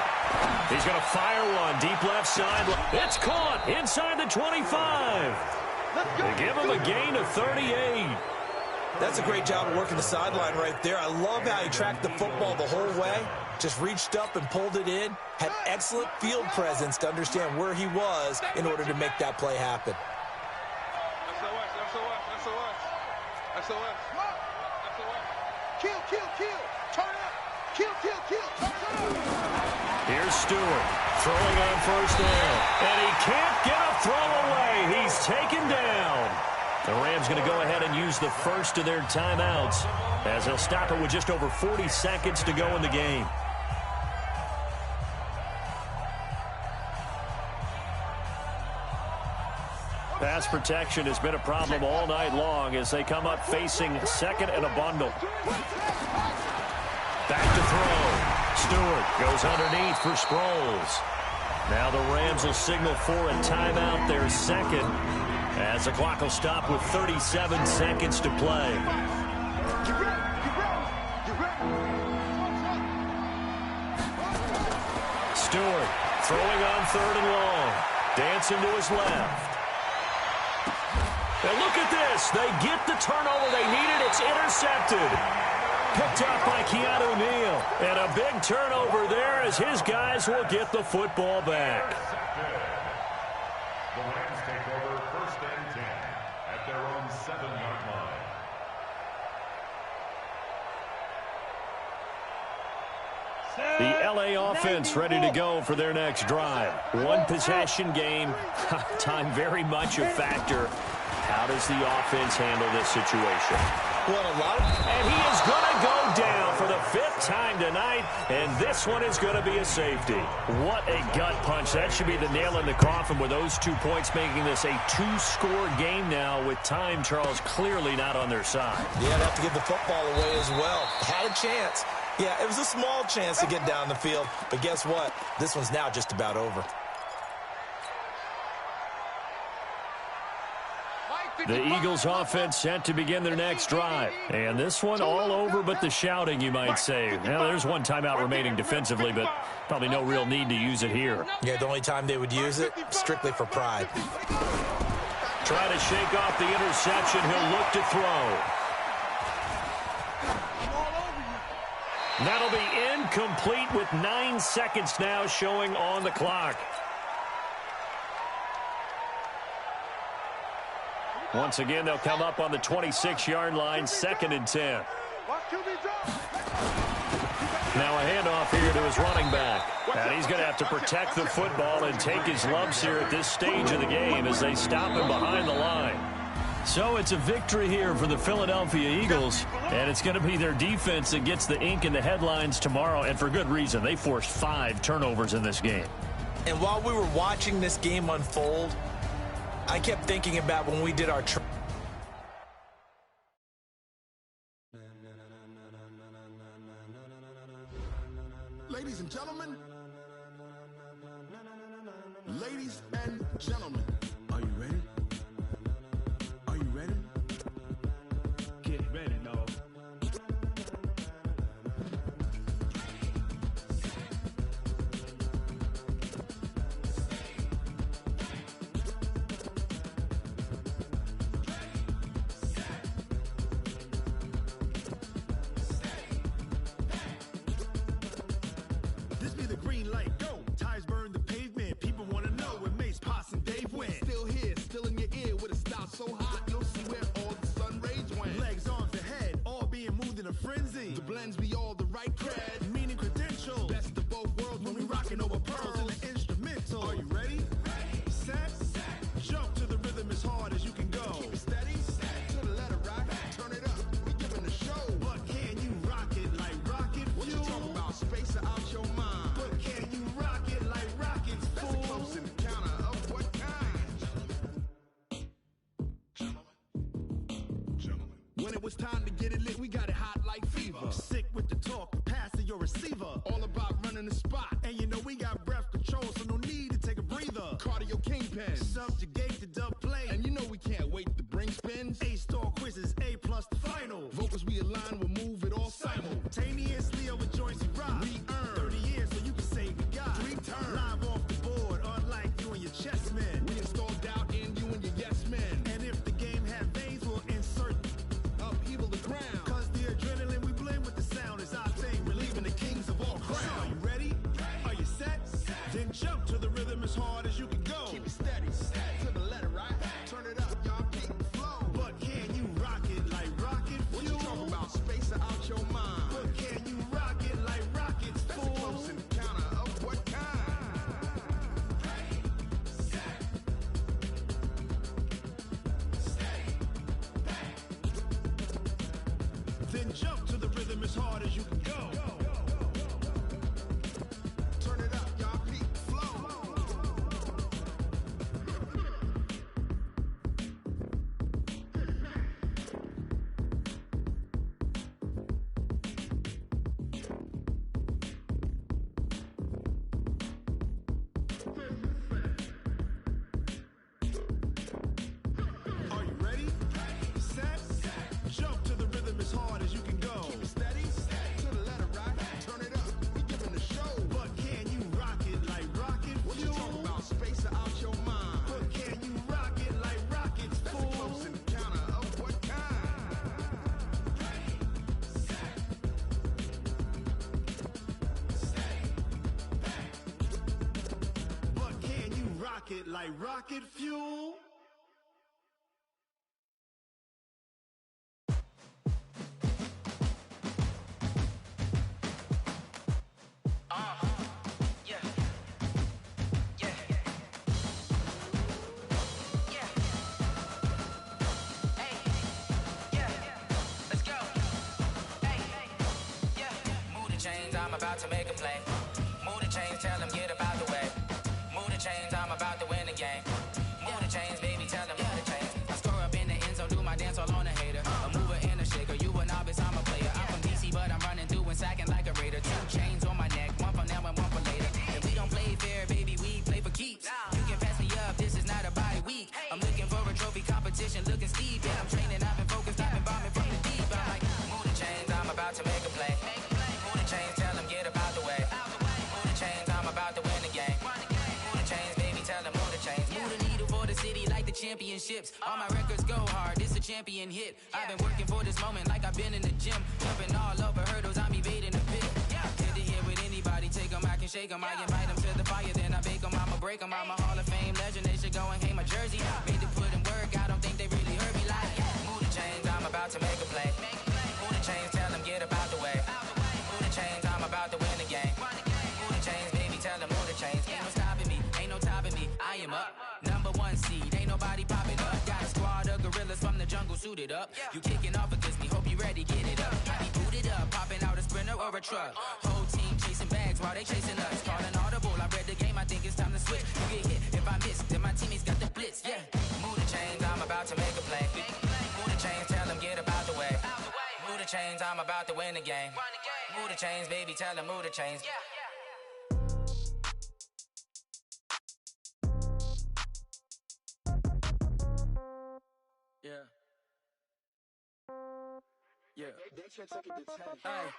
He's going to fire one deep left side. It's caught inside the 25. They give him a gain of 38. That's a great job of working the sideline right there. I love how he tracked the football the whole way. Just reached up and pulled it in. Had excellent field presence to understand where he was in order to make that play happen. Kill. Turn up. Kill. Here's Stewart throwing on first down. And he can't get a throw away. He's taken down. The Rams going to go ahead and use the first of their timeouts as they'll stop it with just over 40 seconds to go in the game. Pass protection has been a problem all night long as they come up facing second and a bundle. Back to throw. Stewart goes underneath for Sproles. Now the Rams will signal for a timeout, their second, as the clock will stop with 37 seconds to play. Stewart throwing on 3rd and long. Dancing to his left. And look at this. They get the turnover they needed. It's intercepted. Picked up by Keanu Neal. And a big turnover there as his guys will get the football back. The Rams take over 1st and 10 at their own 7-yard line. The L.A. offense ready to go for their next drive. One possession game. Time very much a factor. How does the offense handle this situation? Well, and he is going to go down for the 5th time tonight, and this one is going to be a safety. What a gut punch. That should be the nail in the coffin with those 2 points, making this a 2-score game now with time, Charles, clearly not on their side. Yeah, they have to give the football away as well. Had a chance. Yeah, it was a small chance to get down the field, but guess what? This one's now just about over. The Eagles offense set to begin their next drive. And this one all over but the shouting, you might say. Now, there's one timeout remaining defensively, but probably no real need to use it here. Yeah, the only time they would use it, strictly for pride. Try to shake off the interception. He'll look to throw. That'll be incomplete with 9 seconds now showing on the clock. Once again, they'll come up on the 26-yard line, 2nd and 10. Now a handoff here to his running back. And he's going to have to protect the football and take his lumps here at this stage of the game as they stop him behind the line. So it's a victory here for the Philadelphia Eagles, and it's going to be their defense that gets the ink in the headlines tomorrow, and for good reason. They forced 5 turnovers in this game. And while we were watching this game unfold, I kept thinking about when we did our Ladies and gentlemen, are you ready? Are you ready? Get ready, dog. When it was time to get it lit, we got it hot like fever. Sick with the talk, passing your receiver. All about running the spot. And you know we got breath control, so no need to take a breather. Cardio kingpin. Subjugate the dub play. And you know we can't wait to bring spins. A-star quizzes, A+ the final. Vocals we align, we'll move it all simultaneously over joints we rock. We earn 30 years so you can say we got 3 turns. Live off the board, unlike you and your chess men. We install doubt in you and your yes men. And if the game had veins, we'll insert upheaval the ground. Cause the adrenaline we blend with the sound is our thing, relieving the kings of all crowns. So are you ready? Are you set? Then jump to the rhythm as hard as you can go. Keep it steady, to the letter, right? Turn it up, y'all, keep the flow. But can you rock it like rocket fuel? What you talking about? Space out your mind. But can you rock it like rockets, fool? That's a close encounter of what kind? Then jump to the rhythm as hard as you can go. Turn it up, y'all, keep the flow. Are you ready? Set? Jump to the rhythm as hard as you can go. Keep it steady, to the letter, right? Turn it up, we giving the show. But can you rock it like rocket fuel? What you talking about? Space out your mind. But can you rock it like rockets, That's fool? a close encounter of what kind? But can you rock it like rocket fuel? I'm about to make a play. Move the chains, tell them get up out the way. Move the chains, I'm about to win the game. Move the chains, baby, tell them move the chains. I score up in the end zone, do my dance all on a hater. A mover and a shaker, you a novice, I'm a player. I'm from DC, but I'm running through and sacking like a raider. 2 chains on my neck, one for now and one for later. If we don't play fair, baby, we play for keeps. You can pass me up, this is not a bye week. I'm looking for a trophy competition, looking steep. Yeah, I'm training, I've been focused, I've been bombing from the deep. I'm like, move the chains, I'm about to make a play. Move the chains, tell them get up out the way. Move the chains, I'm about to win the game. Move the chains, baby, tell them move the chains. Move the needle for the city like the championships. All my records go hard, this a champion hit. I've been working for this moment like I've been in the gym. Jumping all over hurdles, I'm evading the pit. Get to here with anybody, take them, I can shake them. I invite them to the fire, then I bake them, I'ma break them. I'm a Hall of Fame legend, they should go and hang my jersey. Made to put in work, I don't think they really heard me like. Move the chains, I'm about to make a play. Move the chains, tell them get up out the way. Move the chains, I'm about to win the game. Move the chains, baby, tell them move the chains. Ain't no stopping me, ain't no topping me. I am up, #1 seed, ain't nobody popping up. Got a squad of gorillas from the jungle suited up. You kicking off against me, hope you ready, get it up. I be booted up, popping out a Sprinter or a truck. Whole team chasing bags while they chasing us. Calling audible, I read the game, I think it's time to switch. You get hit if I miss, then my teammates got the blitz, yeah. Move the chains, I'm about to make a play. Move the chains, tell them get up out the way. Move the chains, I'm about to win the game. Move the chains, baby, tell them move the chains. Yeah. Yeah. Hey,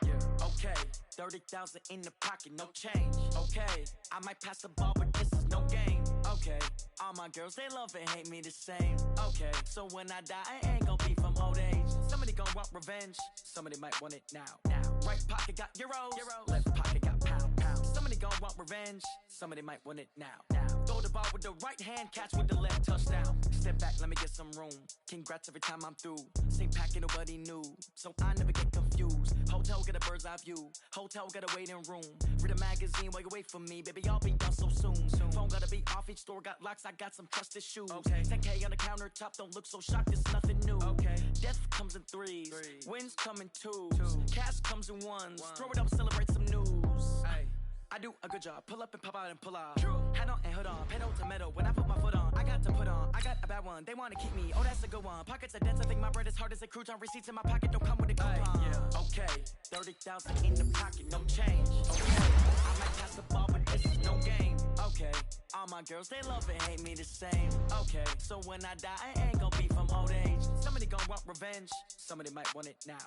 yeah. Okay, 30,000 in the pocket, no change. Okay, I might pass the ball, but this is no game. Okay, all my girls, they love and hate me the same. Okay, so when I die, I ain't gon' be from old age. Somebody gon' want revenge, somebody might want it now. Right pocket got euros, left pocket got pounds. Somebody gon' want revenge, somebody might want it now. Throw the ball with the right hand, catch with the left, touchdown. Step back, let me get some room. Congrats every time I'm through. Same packet, nobody knew, so I never get confused. Hotel got a bird's eye view, hotel got a waiting room. Read a magazine while you wait for me, baby, I'll be done so soon. Phone gotta be off, each store got locks, I got some trusted shoes. Okay. 10K on the countertop, don't look so shocked, it's nothing new. Okay. Death comes in threes, wins come in twos. Cash comes in ones, throw it up, celebrate some news. Ay. I do a good job, pull up and pop out and pull out. True. Head on and hood on, pedal to metal, when I put my foot on, I got to put on. I got a bad that one. They wanna keep me, oh that's a good one. Pockets are dense, I think my bread is hard as a crouton. Receipts in my pocket don't come with a coupon. Yeah, okay, 30,000 in the pocket, no change. Okay, I might pass the ball, but this is no game. Okay, all my girls, they love and hate me the same. Okay, so when I die, I ain't gonna be from old age. Somebody gon' want revenge, somebody might want it now.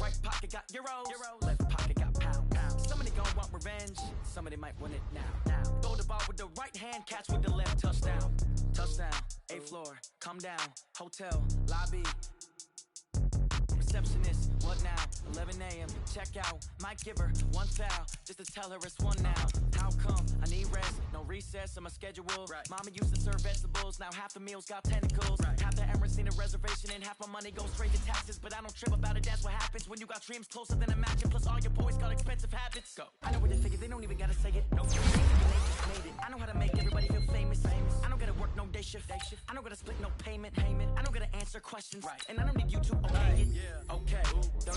Right pocket got euros, left pocket got pounds. Somebody gon' want revenge, somebody might want it now. Throw the ball with the right hand, catch with the left, touchdown. Touchdown, 8th floor, come down, hotel, lobby. Receptionist, what now? 11 a.m. Check out. Might give her one foul just to tell her it's one now. How come? I need rest, no recess on my schedule. Right. Mama used to serve vegetables, now half the meals got tentacles. Right. Half the Emirates need a reservation and half my money goes straight to taxes. But I don't trip about it, that's what happens when you got dreams closer than a match. Plus all your boys got expensive habits. Go. I know where they figure, they don't even gotta say it. No, they just made it. I know how to make everybody feel famous. I don't gotta work no day shift. I don't gotta split no payment. I don't gotta answer questions. Right. And I don't need you to okay it. Yeah. Okay, 30,000 in the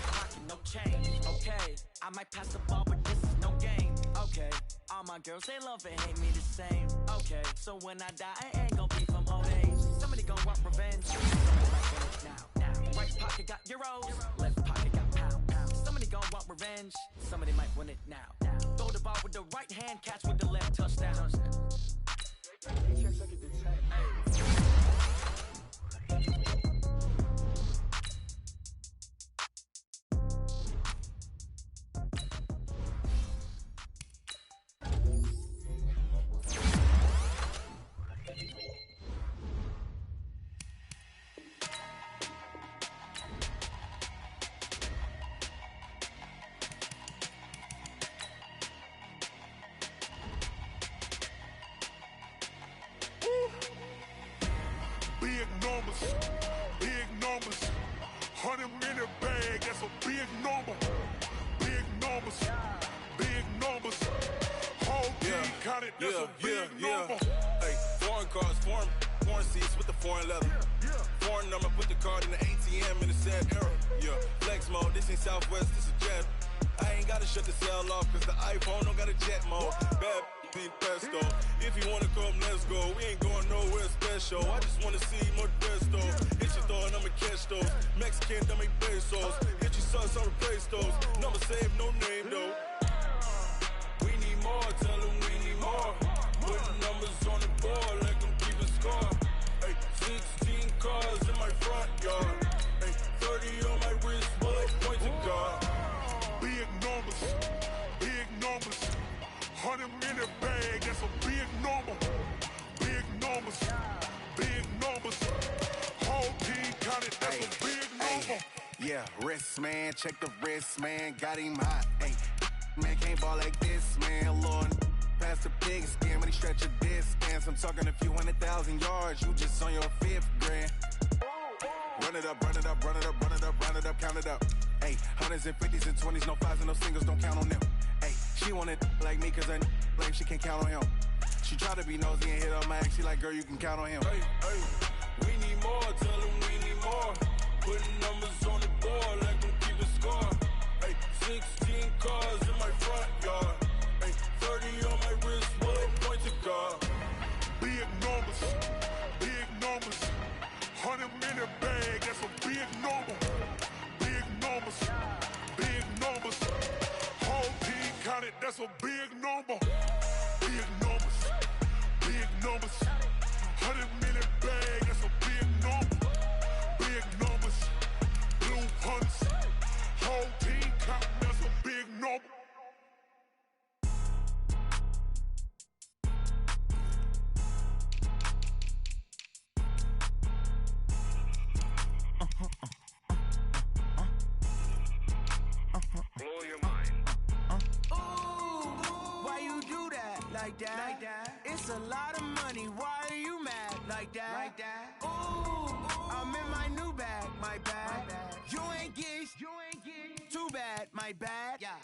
pocket, no change. Okay, I might pass the ball, but this is no game. Okay, all my girls, they love and hate me the same. Okay, so when I die, I ain't gon' be from old age. Somebody gon' want revenge, somebody might want it now. Right pocket got euros, left pocket got pounds. Somebody gon' want revenge, somebody might want it now. Throw the ball with the right hand, catch with the left, touchdown. Big numbers, 100-minute bag, that's a big number. Big numbers, whole team counted, that's a big number. Hey, foreign cars, foreign seats with the foreign leather. Foreign number, put the card in the ATM in the sad era. Yeah, flex mode, this ain't Southwest, this is Jet. I ain't gotta shut the cell off, cause the iPhone don't got a jet mode. Bad beat pesto. If you wanna come, let's go. We ain't going nowhere special. I just wanna see more Desto. Hit your throw and I'ma catch those. Mexican, dumb make pesos. Hit your sons, I'll replace those. Number save, no name though. We need more, tell them we need more. Put numbers on the board, let them keep a score. Hey, 16 cars in my front yard. Hey, 30 on my wrist, bullet point to God. Big numbers, 100-minute bag, that's a big number. Big numbers, whole team counted, that's a big number. Yeah, wrist man, check the wrist man, got him hot. Ay, man can't ball like this, man. Lord, pass the pig skin when he stretch a distance. I'm talking a few 100,000 yards, you just on your 5th grand. Run it up, count it up. Ay, hundreds and 50s and 20s, no 5s and no singles, don't count on them. Ay, she want it like me, cause I like she can't count on him. She try to be nosy and hit on my ex, she like, girl, you can count on him. Hey, we need more, tell them we need more. Putting numbers on the board, let them keep a score. Hey, 16 cars in my front yard. Hey, 30 on my wrist, bullet point to God. Big numbers, 100-minute bag, that's a big number. Big numbers, whole team counted, that's a big number. Big numbers, 100-minute bag, that's a big number. Big numbers, blue hunts, whole team counted, that's a big number. Blow your mind. Why you do that? Like that? It's a lot of money. Why are you mad? Like that? Ooh, I'm in my new bag. My bad. You ain't geeks. Too bad. My bad. Yeah.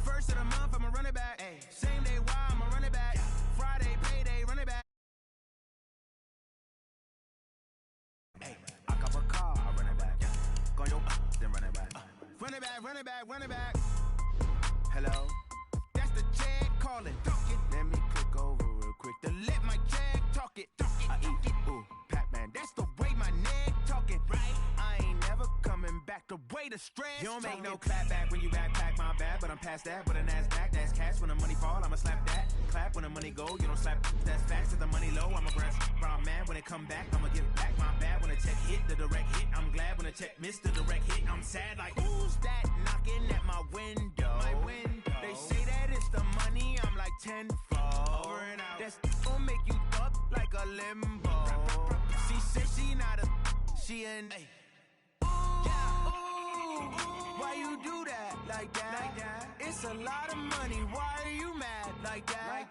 First of the month, I'ma run it back. Ay. Same day, why I'ma run it back. Friday, payday, run it back. Hey, I cop a car, I run it back. Go your then run it back. Run it back. Hello? That's the check calling. Let me click over real quick to let my check talk it. I eat, ooh. the stress. You don't make no clap back when you backpack, my bad, but I'm past that. But a NASDAQ, that's cash. When the money fall, I'ma slap that. Clap when the money go, you don't slap. That's facts. If the money low, I'ma grab. Brown man, when it come back, I'ma give it back. My bad when the check hit, the direct hit. I'm glad when the check missed the direct hit. I'm sad like, who's that knocking at my window? My window. They say that it's the money, I'm like tenfold. Over and out. That's gon' make you up like a limbo. She said she not a, she an. Why you do that like that? It's a lot of money. Why are you mad like that?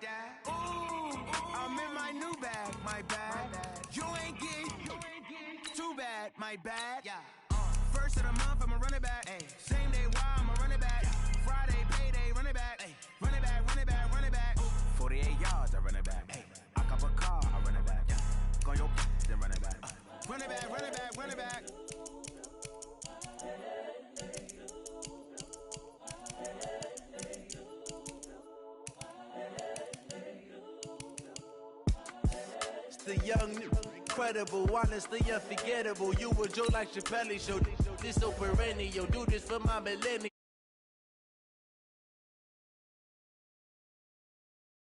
Ooh, I'm in my new bag, my bad. You ain't getting too bad, my bad. First of the month, I'ma run it back. Same day, why I'ma run it back. Friday, payday, run it back. Run it back, run it back, run it back. 48 yards, I run it back. I cop a car, I run it back. Go your then run it back. Run it back, run it back, run it back. The young, incredible, honestly unforgettable. You a joke like Chappelle Show. This so perennial. Do this for my millennial.